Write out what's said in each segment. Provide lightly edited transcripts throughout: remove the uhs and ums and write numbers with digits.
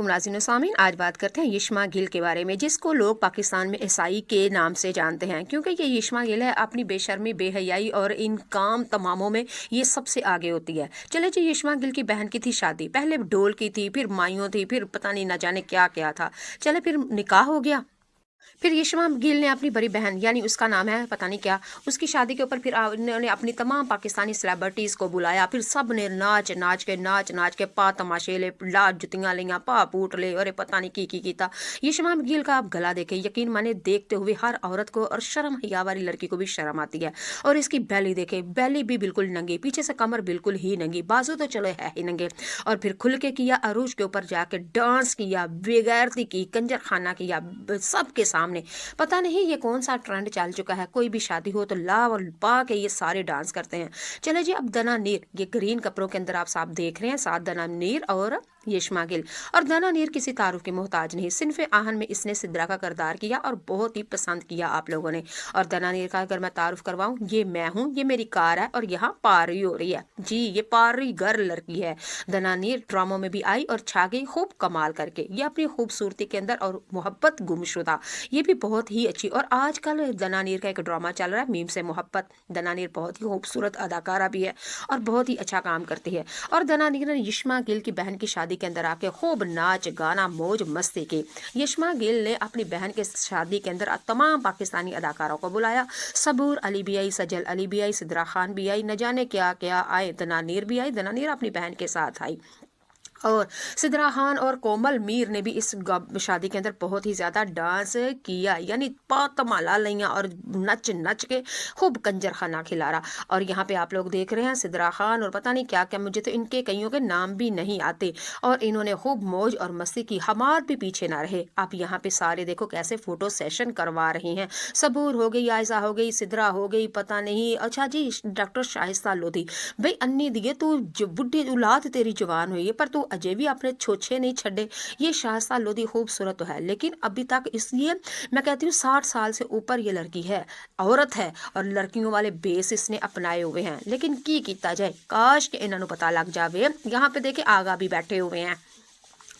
अस्सलामुअलैकुम नाज़रीन व सामीन। आज बात करते हैं यिश्मा गिल के बारे में, जिसको लोग पाकिस्तान में ईसाई के नाम से जानते हैं, क्योंकि ये यिश्मा गिल है अपनी बेशर्मी, बेहयाई और इन काम तमामों में ये सबसे आगे होती है। चले जी, यिश्मा गिल की बहन की थी शादी, पहले ढोल की थी, फिर माइयों थी, फिर पता नहीं ना जाने क्या क्या था। चले फिर निकाह हो गया। फिर यिश्मा गिल ने अपनी बड़ी बहन, यानी उसका नाम है पता नहीं क्या, उसकी शादी के ऊपर फिर उन्होंने अपनी तमाम पाकिस्तानी सेलिब्रिटीज़ को बुलाया। फिर सब ने नाच नाच के पा तमाशे ले, लात जुतियाँ लियाँ, पा पूट ले, अरे पता नहीं की कीता। यिश्मा गिल का आप गला देखे, यकीन माने देखते हुए हर औरत को और शर्म हया वाली लड़की को भी शर्म आती है। और इसकी बैली देखे, बैली भी बिल्कुल नंगी, पीछे से कमर बिल्कुल ही नंगी, बाजू तो चलो है ही नंगे। और फिर खुल के किया, अरूज के ऊपर जाके डांस किया, बेगैरती की, कंजर खाना किया सबके सामने। पता नहीं ये कौन सा ट्रेंड चल चुका है, कोई भी शादी हो तो ला और पा के ये सारे डांस करते हैं। चले जी, अब दना नीर, ये ग्रीन कपड़ों के अंदर आप साफ देख रहे हैं, साथ दना नीर और यिश्मा गिल। और दना नीर किसी तारुफ की मोहताज नहीं, सिन्फ़े आहन में इसने सिद्रा का किरदार किया और बहुत ही पसंद किया आप लोगों ने। और दना नीर का अगर मैं तारुफ करवाऊं, ये मैं हूं, ये मेरी कार है और यहाँ पारी हो रही है जी, ये पारी गर्ल लड़की है। दना नीर ड्रामों में भी आई और छा गई खूब कमाल करके, ये अपनी खूबसूरती के अंदर और मोहब्बत गुमशुदा, ये भी बहुत ही अच्छी। और आजकल दना नीर का एक ड्रामा चल रहा है, मीम से मोहब्बत। दना नीर बहुत ही खूबसूरत अदाकारा भी है और बहुत ही अच्छा काम करती है। और दना नीर ने यिश्मा गिल की बहन की शादी के अंदर आके खूब नाच गाना मौज मस्ती की। यिश्मा गिल ने अपनी बहन के शादी के अंदर तमाम पाकिस्तानी अदाकारों को बुलाया। सबूर अली भी आई, सजल अली भी आई, सिद्रा खान भी आई, न जाने क्या क्या आए, दना नीर भी आई। दना नीर अपनी बहन के साथ आई। और सिद्रा खान और कोमल मीर ने भी इस शादी के अंदर बहुत ही ज़्यादा डांस किया, यानी पातमाला लिया और नच नच के खूब कंजर खाना खिला रहा। और यहाँ पे आप लोग देख रहे हैं सिद्रा खान और पता नहीं क्या क्या, मुझे तो इनके कईयों के नाम भी नहीं आते। और इन्होंने खूब मौज और मस्ती की, हमार भी पीछे ना रहे। आप यहाँ पे सारे देखो कैसे फोटो सेशन करवा रहे हैं। सबूर हो गई, आयजा हो गई, सिद्रा हो गई, पता नहीं, अच्छा जी डॉक्टर शाइस्ता लोधी, भाई अन्नी दिए तू बुढ़ी औलाद तेरी जवान हुई है, पर तू अजय भी अपने छोछे नहीं छड़े। ये शाइस्ता लोधी खूबसूरत तो है, लेकिन अभी तक, इसलिए मैं कहती हूँ 60 साल से ऊपर ये लड़की है, औरत है, और लड़कियों वाले बेस इसने अपनाए हुए हैं। लेकिन की कीता जाए, काश के इन्होंने पता लग जावे। यहाँ पे देखे आगा भी बैठे हुए हैं।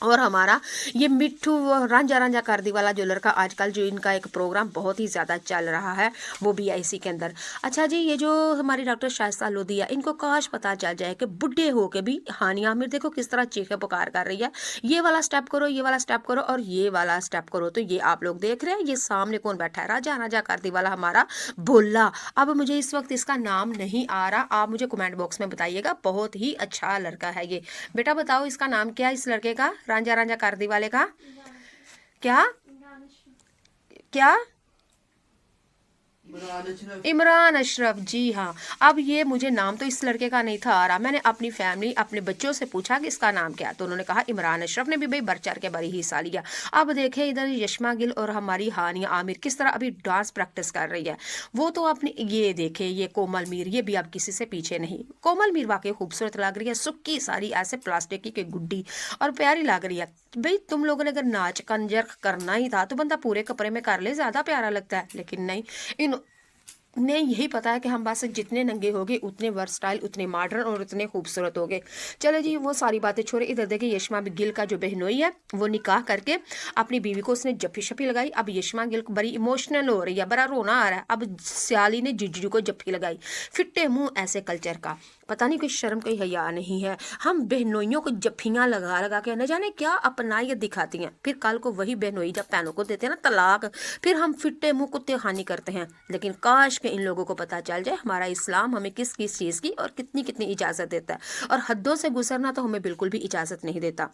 और हमारा ये मिट्ठू रांझा रांझा कार्दी वाला जो लड़का, आजकल जो इनका एक प्रोग्राम बहुत ही ज़्यादा चल रहा है, वो भी इसी के अंदर। अच्छा जी, ये जो हमारी डॉक्टर शाइस्ता लोधी है, इनको काश पता चल जाए कि बुढ़े हो के भी हानिया आमिर देखो किस तरह चीखे पुकार कर रही है, ये वाला स्टेप करो, ये वाला स्टेप करो और ये वाला स्टेप करो। तो ये आप लोग देख रहे हैं, ये सामने कौन बैठा है, राजा रांझा कार्दी वाला हमारा भोला। अब मुझे इस वक्त इसका नाम नहीं आ रहा, आप मुझे कमेंट बॉक्स में बताइएगा। बहुत ही अच्छा लड़का है ये। बेटा बताओ इसका नाम क्या है, इस लड़के का, रांझा रांझा कार्दी वाले का? क्या क्या? इमरान अशरफ, जी हाँ। अब ये मुझे नाम तो इस लड़के का नहीं था आ रहा, मैंने अपनी फैमिली, अपने बच्चों से पूछा कि इसका नाम क्या है, तो उन्होंने कहा इमरान अशरफ। ने भी भाई बढ़ चढ़ के बड़ी हिस्सा लिया। अब देखे इधर यिश्मा गिल और हमारी हानिया आमिर किस तरह अभी डांस प्रैक्टिस कर रही है। वो तो अपने ये देखे, ये कोमल मीर, ये भी अब किसी से पीछे नहीं। कोमल मीर वाकई खूबसूरत लग रही है, सुक्की सारी ऐसे प्लास्टिक की गुड्डी और प्यारी लग रही है। भाई तुम लोगों ने अगर नाच कंजर करना ही था तो बंदा पूरे कपड़े में कर ले, ज्यादा प्यारा लगता है। लेकिन नहीं, इन ने यही पता है कि हम बस जितने नंगे हो गए उतने वर्सटाइल, उतने मॉडर्न और उतने खूबसूरत हो गए। चलो जी, वो सारी बातें छोड़े, इधर देखिए यिश्मा गिल का जो बहनोई है, वो निकाह करके अपनी बीवी को उसने जफ्फी शफी लगाई। अब यिश्मा गिल बड़ी इमोशनल हो रही है, बड़ा रोना आ रहा है। अब सियाली ने जीजू को जफ्फी लगाई, फिट्टे मुंह ऐसे कल्चर का, पता नहीं कोई शर्म कोई हया नहीं है। हम बहनोइयों को जफ्फियां लगा लगा के न जाने क्या अपनाइयत दिखाती हैं, फिर कल को वही बहनोई जब बहनों को देते हैं ना तलाक, फिर हम फिट्टे मुंह कुत्ते खानी करते हैं। लेकिन काश के इन लोगों को पता चल जाए हमारा इस्लाम हमें किस किस चीज़ की और कितनी कितनी इजाज़त देता है, और हदों से गुजरना तो हमें बिल्कुल भी इजाज़त नहीं देता।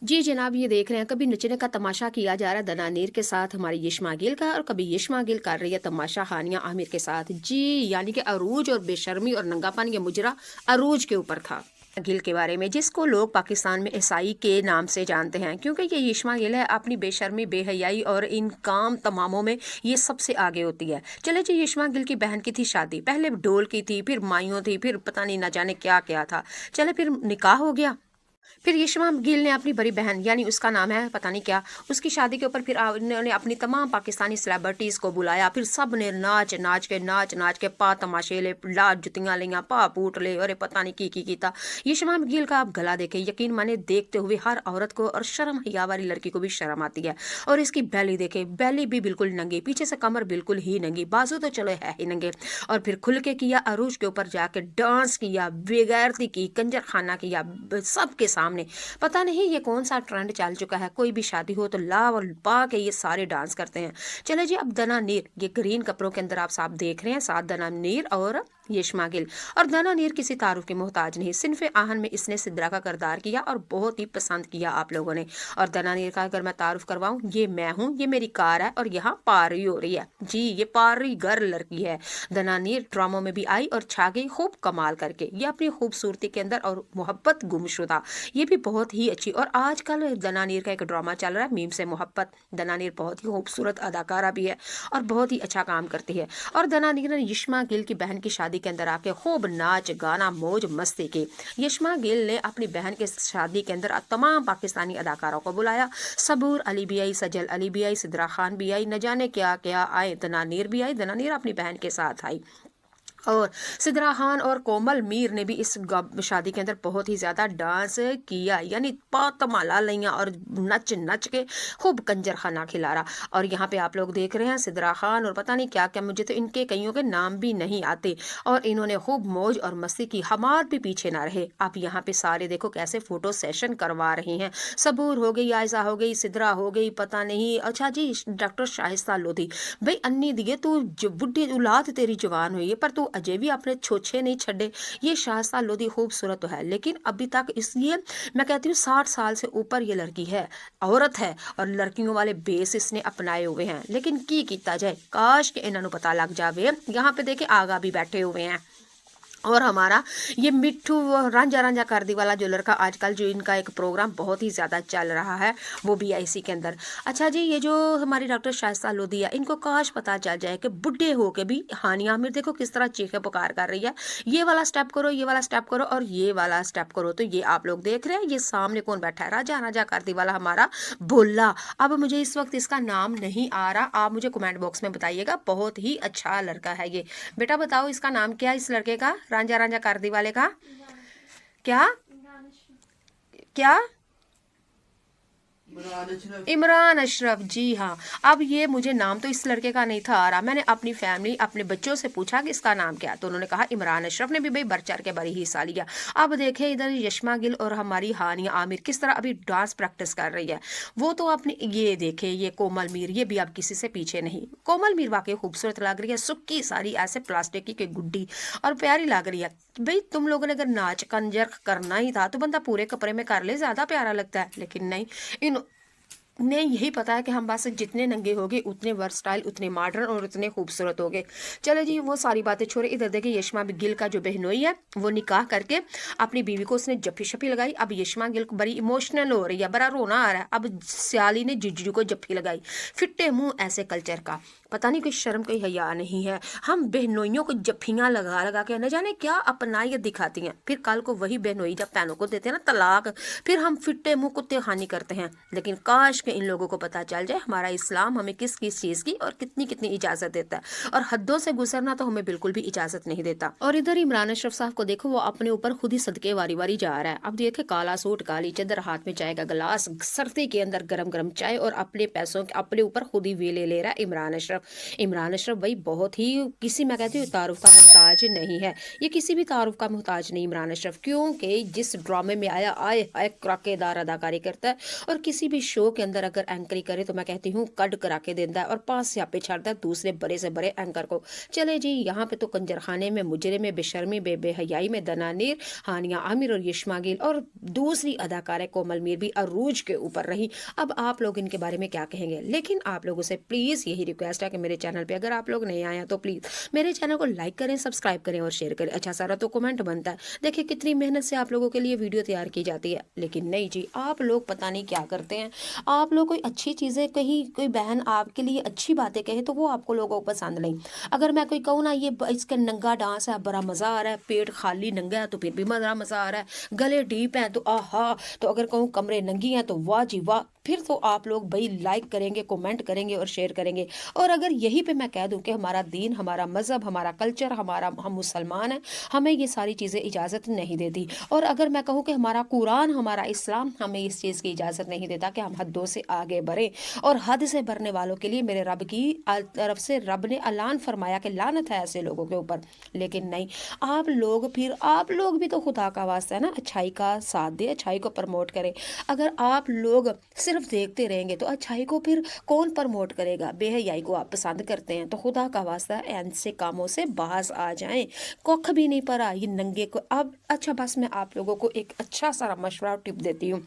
जी जनाब, ये देख रहे हैं कभी नचने का तमाशा किया जा रहा है दना नीर के साथ हमारी यिश्मा गिल का, और कभी यिश्मा गिल कर रही है तमाशा हानिया आमिर के साथ। जी, यानी कि अरूज और बेशर्मी और नंगापन ये मुजरा अरूज के ऊपर था। गिल के बारे में, जिसको लोग पाकिस्तान में ईसाई के नाम से जानते हैं, क्योंकि ये यिश्मा गिल है अपनी बेशर्मी, बेहयाई और इन काम तमामों में ये सबसे आगे होती है। चले जी, यिश्मा गिल की बहन की थी शादी, पहले ढोल की थी, फिर माइयों थी, फिर पता नहीं ना जाने क्या क्या था। चले फिर निकाह हो गया। फिर यशमा गिल ने अपनी बड़ी बहन यानी उसका नाम है पता नहीं क्या, उसकी शादी के ऊपर फिर उन्होंने अपनी तमाम पाकिस्तानी सेलिब्रिटीज़ को बुलाया। फिर सब ने नाच नाच के पा तमाशे ले, ला जुतियाँ लियाँ, पा पूट ले, अरे पता नहीं की कीता। यशमा गिल का आप गला देखे, यकीन माने देखते हुए हर औरत को और शर्म हया वाली लड़की को भी शर्म आती है। और इसकी बैली देखे, बैली भी बिल्कुल नंगी, पीछे से कमर बिल्कुल ही नंगी, बाजू तो चलो है ही नंगे। और फिर खुल के किया, अरूज के ऊपर जाके डांस किया, बेगैरती की, कंजर खाना किया सबके सामने। पता नहीं ये कौन सा ट्रेंड चल चुका है, कोई भी शादी हो तो ला और पा के ये सारे डांस करते हैं। चले जी, अब दना नीर, ये ग्रीन कपड़ों के अंदर आप साफ देख रहे हैं, साथ दना नीर और यशमा गिल। और दना नीर किसी तारुफ के मोहताज नहीं, सिन्फ़े आहन में इसने सिद्रा का किरदार किया और बहुत ही पसंद किया आप लोगों ने। और दना नीर का अगर मैं तारुफ करवाऊं, ये मैं हूं, ये मेरी कार है और यहाँ पारी हो रही है जी, ये पारी गर्ल लड़की है। दना नीर ड्रामों में भी आई और छा गई खूब कमाल करके, ये अपनी खूबसूरती के अंदर और मोहब्बत गुमशुदा, ये भी बहुत ही अच्छी। और आजकल दना नीर का एक ड्रामा चल रहा है मीम से मोहब्बत। दना नीर बहुत ही खूबसूरत अदाकारा भी है और बहुत ही अच्छा काम करती है। और दना नीर ने यशमा गिल की बहन की शादी के अंदर आके खूब नाच गाना मौज मस्ती की। यशमा गिल ने अपनी बहन के शादी के अंदर तमाम पाकिस्तानी अदाकारों को बुलाया। सबूर अली भी आई, सजल अली भी आई, सिद्रा खान भी आई, न जाने क्या क्या आए, दना नीर भी आई। दना नीर अपनी बहन के साथ आई। और सिद्रा खान और कोमल मीर ने भी इस शादी के अंदर बहुत ही ज़्यादा डांस किया, यानी पातमाला लिया और नच नच के खूब कंजर खाना खिला रहा। और यहाँ पे आप लोग देख रहे हैं सिद्रा खान और पता नहीं क्या क्या, मुझे तो इनके कईयों के नाम भी नहीं आते। और इन्होंने खूब मौज और मस्ती की, हमार भी पीछे ना रहे। आप यहाँ पे सारे देखो कैसे फोटो सेशन करवा रहे हैं। सबूर हो गई, आयजा हो गई, सिद्रा हो गई, पता नहीं, अच्छा जी डॉक्टर शाइस्ता लोधी, भाई अन्नी दिए तू बुढ़ी औलाद तेरी जवान हुई है पर तू अजय भी अपने छोछे नहीं छड़े। ये शाइस्ता लोधी खूबसूरत तो है लेकिन अभी तक, इसलिए मैं कहती हूँ 60 साल से ऊपर ये लड़की है, औरत है और लड़कियों वाले बेस इसने अपनाए हुए हैं। लेकिन की कीता जाए, काश के इन्होंने पता लग जावे। यहाँ पे देखे आगा भी बैठे हुए हैं। और हमारा ये मिट्ठू रांझा रांझा कर दी वाला जो लड़का, आजकल जो इनका एक प्रोग्राम बहुत ही ज़्यादा चल रहा है वो BIC के अंदर। अच्छा जी, ये जो हमारी डॉक्टर शाइस्ता लोधी है, इनको काश पता चल जाए कि बुढ़े हो के भी हानिया आमिर देखो किस तरह चीखे पुकार कर रही है, ये वाला स्टेप करो, ये वाला स्टेप करो और ये वाला स्टेप करो। तो ये आप लोग देख रहे हैं, ये सामने कौन बैठा है, राजा रांझा कर दी वाला हमारा भोला। अब मुझे इस वक्त इसका नाम नहीं आ रहा, आप मुझे कमेंट बॉक्स में बताइएगा। बहुत ही अच्छा लड़का है ये। बेटा बताओ इसका नाम क्या है, इस लड़के का, रांझा रांझा कर दी वाले का क्या क्या? इमरान अशरफ, जी हाँ। अब ये मुझे नाम तो इस लड़के का नहीं था आ रहा, मैंने अपनी फैमिली अपने बच्चों से पूछा कि इसका नाम क्या, तो उन्होंने कहा इमरान अशरफ ने भी भाई बढ़ चढ़ के बड़ी हिस्सा लिया। अब देखे इधर यशमा गिल और हमारी हानिया आमिर किस तरह अभी डांस प्रैक्टिस कर रही है। वो तो अपने ये देखे, ये कोमल मीर, ये भी अब किसी से पीछे नहीं। कोमल मीर वाकई खूबसूरत लग रही है, सुक्की सारी ऐसे प्लास्टिक की गुड्डी और प्यारी लग रही है। भाई तुम लोगों ने अगर नाच कंजर करना ही था तो बंदा पूरे कपड़े में कर ले, ज्यादा प्यारा लगता है। लेकिन नहीं, इन ने यही पता है कि हम बस जितने नंगे हो गए उतने वर्सटाइल, उतने मॉडर्न और उतने खूबसूरत हो गए। चलो जी वो सारी बातें छोड़े, इधर देखिए यशमा गिल का जो बहनोई है वो निकाह करके अपनी बीवी को उसने जफ्फी शफी लगाई। अब यशमा गिल बड़ी इमोशनल हो रही है, बड़ा रोना आ रहा है। अब सियाली ने जीजू को जफ्फी लगाई, फिट्टे मुंह ऐसे कल्चर का, पता नहीं कोई शर्म कोई हया नहीं है। हम बहनोइयों को जफ्फियाँ लगा लगा के न जाने क्या अपनाइयत दिखाती हैं, फिर कल को वही बहनोई जब बहनों को देते हैं ना तलाक, फिर हम फिट्टे मुंह कुत्ते खानी करते हैं। लेकिन काश के इन लोगों को पता चल जाए हमारा इस्लाम हमें किस किस चीज़ की और कितनी कितनी इजाज़त देता है, और हदों से गुजरना तो हमें बिल्कुल भी इजाज़त नहीं देता। और इधर इमरान अशरफ साहब को देखो, वो अपने ऊपर खुद ही सदके वारी वारी जा रहा है। अब देखे काला सूट काली चादर, हाथ में चाय का गिलास, सर्दी के अंदर गरम गरम चाय और अपने पैसों अपने ऊपर खुद ही वेले ले रहा है इमरान अशरफ। इमरान अशरफ भाई बहुत ही किसी, मैं कहती हूँ तारुफ का मोहताज नहीं है, ये किसी भी तारुफ का मोहताज नहीं इमरान अशरफ, क्योंकि जिस ड्रामे में आया आए आए कराकेदार अदाकारी करता है। और किसी भी शो के अंदर अगर एंकरी करे तो मैं कहती हूँ कड करा के देता है और पास स्यापे छाड़ता है दूसरे बड़े से बड़े एंकर को। चले जी, यहाँ पे तो कंजरखाने में, मुजरे में, बेशर्मी बेहयाई में दना नीर, हानिया आमिर और यशमा गिल और दूसरी अदाकार कोमल मीर भी अरूज के ऊपर रही। अब आप लोग इनके बारे में क्या कहेंगे, लेकिन आप लोगों से प्लीज़ यही रिक्वेस्ट है है कि मेरे चैनल पे अगर आप लोग नए आए हैं तो प्लीज़ मेरे चैनल को लाइक करें, सब्सक्राइब करें और शेयर करें। अच्छा सारा तो कमेंट बनता है। देखिए कितनी मेहनत से आप लोगों के लिए वीडियो तैयार की जाती है, लेकिन नहीं जी, आप लोग पता नहीं क्या करते हैं। आप लोग कोई अच्छी चीज़ें कहीं, कोई बहन आपके लिए अच्छी बातें कहे तो वो आपको लोगों को पसंद नहीं। अगर मैं कोई कहूँ ना ये इसका नंगा डांस है, बड़ा मज़ा आ रहा है, पेट खाली नंगा है तो फिर भी बड़ा मज़ा आ रहा है, गले डीप हैं तो आहा, तो अगर कहूँ कमरे नंगी हैं तो वाह जी वाह, फिर तो आप लोग भाई लाइक करेंगे, कमेंट करेंगे और शेयर करेंगे। और अगर यहीं पे मैं कह दूं कि हमारा दीन, हमारा मज़हब, हमारा कल्चर, हमारा, हम मुसलमान हैं, हमें ये सारी चीज़ें इजाज़त नहीं देती। और अगर मैं कहूँ कि हमारा कुरान, हमारा इस्लाम हमें इस चीज़ की इजाज़त नहीं देता कि हम हदों से आगे बढ़ें। और हद से बढ़ने वालों के लिए मेरे रब की तरफ से रब ने ऐलान फरमाया कि लानत है ऐसे लोगों के ऊपर। लेकिन नहीं, आप लोग, फिर आप लोग भी तो खुदा का वास्ता है ना, अच्छाई का साथ दे, अच्छाई को प्रमोट करें। अगर आप लोग सिर्फ देखते रहेंगे तो अच्छाई को फिर कौन प्रमोट करेगा? बेहयाई को आप पसंद करते हैं तो खुदा का वास्ता ऐसे कामों से बाहर आ जाएं। कुछ भी नहीं पड़ा ये नंगे को अब। अच्छा बस मैं आप लोगों को एक अच्छा सारा मशवरा और टिप देती हूँ।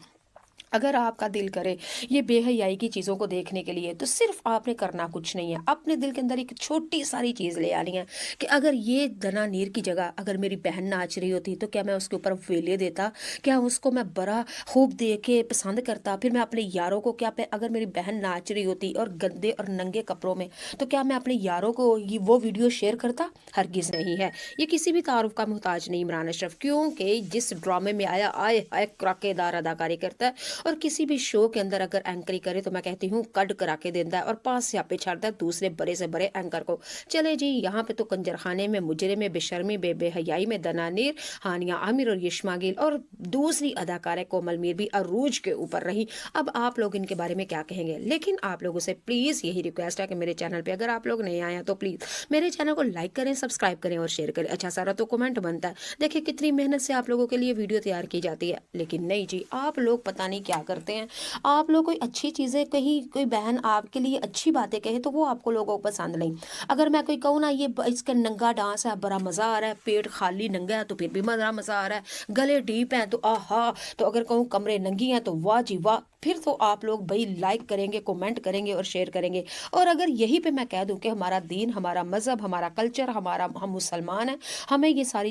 अगर आपका दिल करे ये बेहयाई की चीज़ों को देखने के लिए, तो सिर्फ आपने करना कुछ नहीं है, अपने दिल के अंदर एक छोटी सारी चीज़ ले आनी है कि अगर ये दना नीर की जगह अगर मेरी बहन नाच रही होती तो क्या मैं उसके ऊपर वेले देता? क्या उसको मैं बड़ा खूब देख के पसंद करता? फिर मैं अपने यारों को क्या अगर मेरी बहन नाच रही होती और गंदे और नंगे कपड़ों में, तो क्या मैं अपने यारों को ये वो वीडियो शेयर करता? हरगिज़ नहीं है। ये किसी भी तारुफ का मोहताज नहीं इमरान अशरफ, क्योंकि जिस ड्रामे में आया आए आए कराकेदार अदाकारी करता है। और किसी भी शो के अंदर अगर एंकरी करे तो मैं कहती हूँ कड करा के देता है और 5 स्यापे छाड़ता है दूसरे बड़े से बड़े एंकर को। चले जी, यहाँ पे तो कंजरखाने में, मुजरे में, बेशर्मी, बेहयाई में दनानीर, हानिया आमिर और यशमा गिल और दूसरी अदाकारा कोमल मीर भी अरूज के ऊपर रही। अब आप लोग इनके बारे में क्या कहेंगे? लेकिन आप लोगों से प्लीज़ यही रिक्वेस्ट है कि मेरे चैनल पर अगर आप लोग नए आए हैं तो प्लीज़ मेरे चैनल को लाइक करें, सब्सक्राइब करें और शेयर करें। अच्छा सारा तो कमेंट बनता है। देखिए कितनी मेहनत से आप लोगों के लिए वीडियो तैयार की जाती है, लेकिन नहीं जी, आप लोग पता नहीं क्या करते हैं। आप लोग कोई अच्छी चीज़ें कहीं, कोई बहन आपके लिए अच्छी बातें कहे तो वो आपको लोगों को पसंद नहीं। अगर मैं कोई कहूँ ना ये इसका नंगा डांस है, बड़ा मज़ा आ रहा है, पेट खाली नंगा है तो फिर भी बड़ा मज़ा आ रहा है, गले डीप हैं तो आहा, तो अगर कहूँ कमरे नंगी हैं तो वाह जी वाह, फिर तो आप लोग भाई लाइक करेंगे, कमेंट करेंगे और शेयर करेंगे। और अगर यहीं पे मैं कह दूं कि हमारा दीन, हमारा मज़हब, हमारा कल्चर, हमारा, हम मुसलमान हैं, हमें ये सारी